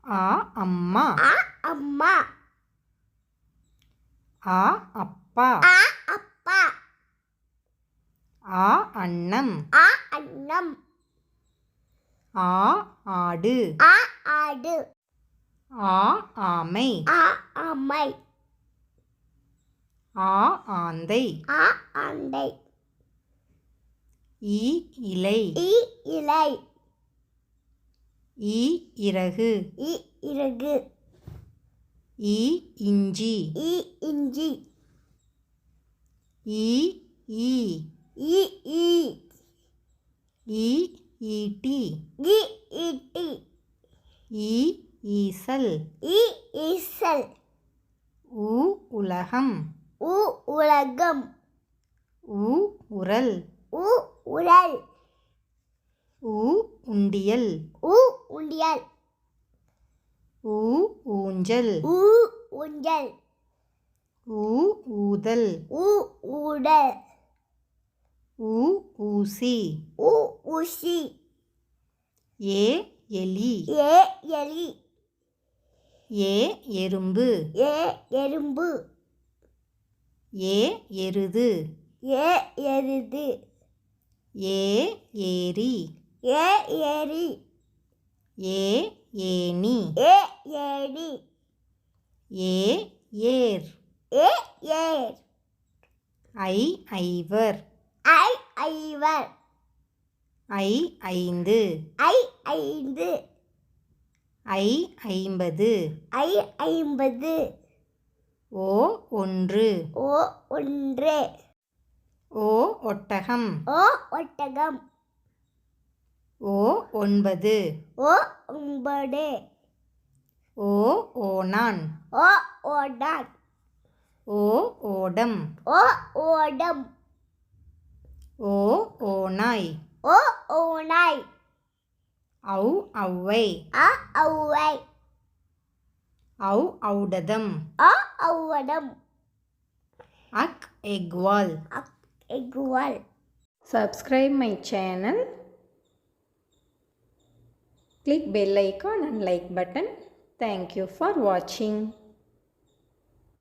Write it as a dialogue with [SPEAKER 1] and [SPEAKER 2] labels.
[SPEAKER 1] ஆ அம்மா.
[SPEAKER 2] ஆ அம்மா.
[SPEAKER 1] ஆ அப்பா.
[SPEAKER 2] ஆ அப்பா.
[SPEAKER 1] ஆ அன்னம்.
[SPEAKER 2] ஆ அன்னம்.
[SPEAKER 1] ஆ ஆடு.
[SPEAKER 2] ஆ ஆடு.
[SPEAKER 1] ஆ ஆமை.
[SPEAKER 2] ஆ ஆமை.
[SPEAKER 1] ஆ ஆந்தை.
[SPEAKER 2] ஆ ஆந்தை.
[SPEAKER 1] இ இலை.
[SPEAKER 2] இ இலை.
[SPEAKER 1] இ இறகு.
[SPEAKER 2] இ இறகு.
[SPEAKER 1] இ இஞ்சி.
[SPEAKER 2] இ இஞ்சி.
[SPEAKER 1] இ ஈ.
[SPEAKER 2] இ ஈ.
[SPEAKER 1] இ ஈட்டி.
[SPEAKER 2] இ ஈட்டி.
[SPEAKER 1] இ ஈசல்.
[SPEAKER 2] இ ஈசல்.
[SPEAKER 1] உ உலகம்.
[SPEAKER 2] உ உலகம்.
[SPEAKER 1] உ உரல்.
[SPEAKER 2] உ உரல்.
[SPEAKER 1] உ உண்டியல்.
[SPEAKER 2] உ உண்டியல்.
[SPEAKER 1] உ ஊஞ்சல்.
[SPEAKER 2] உ ஊஞ்சல்.
[SPEAKER 1] உ ஊதல்.
[SPEAKER 2] உ ஊடல்.
[SPEAKER 1] உ ஊசி.
[SPEAKER 2] உ ஊசி.
[SPEAKER 1] ஏ எலி.
[SPEAKER 2] ஏ எலி.
[SPEAKER 1] ஏ எறும்பு.
[SPEAKER 2] ஏ எறும்பு.
[SPEAKER 1] ஏ எருது.
[SPEAKER 2] ஏ எருது.
[SPEAKER 1] ஏ ஏரி.
[SPEAKER 2] ஏ ஏரி.
[SPEAKER 1] ஏ ஏனி.
[SPEAKER 2] ஏ ஏணி.
[SPEAKER 1] ஏ ஏர்.
[SPEAKER 2] ஏ ஏர்.
[SPEAKER 1] ஐ ஐவர்.
[SPEAKER 2] ஐ ஐவர்.
[SPEAKER 1] ஐ ஐந்து.
[SPEAKER 2] ஐ ஐந்து.
[SPEAKER 1] ஐ ஐம்பது.
[SPEAKER 2] ஐ ஐம்பது.
[SPEAKER 1] ஓ ஒன்று.
[SPEAKER 2] ஓ ஒன்று.
[SPEAKER 1] ஓ ஒட்டகம்.
[SPEAKER 2] ஓ ஒட்டகம்.
[SPEAKER 1] ஓ ஒன்பது.
[SPEAKER 2] ஓ ஒன்பது.
[SPEAKER 1] ஓ ஓணான்.
[SPEAKER 2] ஓ ஓடான்.
[SPEAKER 1] ஓ ஓடம்.
[SPEAKER 2] ஓ ஓடம்.
[SPEAKER 1] ஓ ஓநாய்.
[SPEAKER 2] ஓ ஓநாய்.
[SPEAKER 1] ஔ ஔவை.
[SPEAKER 2] ஆ ஔவை.
[SPEAKER 1] ஔ ஔடதம்.
[SPEAKER 2] ஆ ஔவடம்.
[SPEAKER 1] அக் எக்வால்.
[SPEAKER 2] எகுவல்.
[SPEAKER 1] Subscribe my channel. Click bell icon and like button. Thank you for watching.